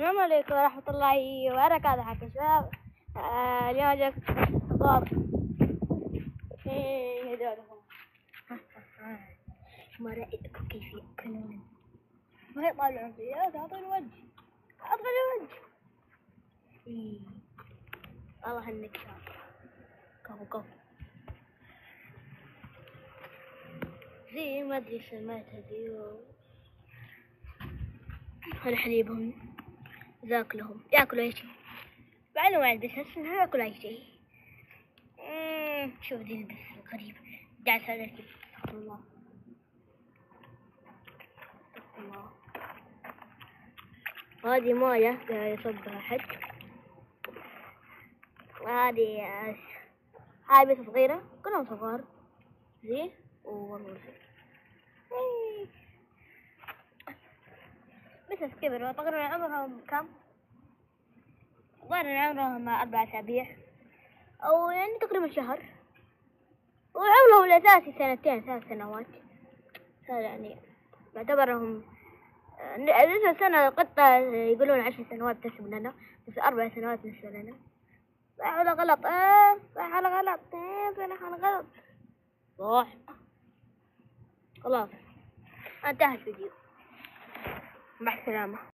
السلام عليكم ورحمة الله وبركاته. حق الشباب اليوم جاك صغار هذولهم. ما رأيكم كيف يأكلون؟ ما يطلعون فيها، تعطي الوجه والله انك شاطر. كفو زي ما ادري سميتها ذي الحليبهم ذاكلهم ياكلوا اي شيء، بعد ما عندي حس انها ياكلوا اي شيء. شوف ذي البس الغريب قاعد هذا كذا. استغفر الله هذه مويه يصبها حد، وهذه هاي بس صغيرة كلهم صغار زي والله بس كبروا تقريبا عمرهم كم؟ ظهر عمرهم 4 أسابيع أو يعني تقريبا شهر، وعمرهم الأساسي 2 3 سنوات. هذا يعني بعتبرهم لسه سنة. القطة يقولون 10 سنوات تحسب لنا، بس 4 سنوات بالنسبة لنا. صح ولا غلط؟ صح ولا غلط؟ صح ولا غلط؟ صح. خلاص انتهى الفيديو، مع السلامة.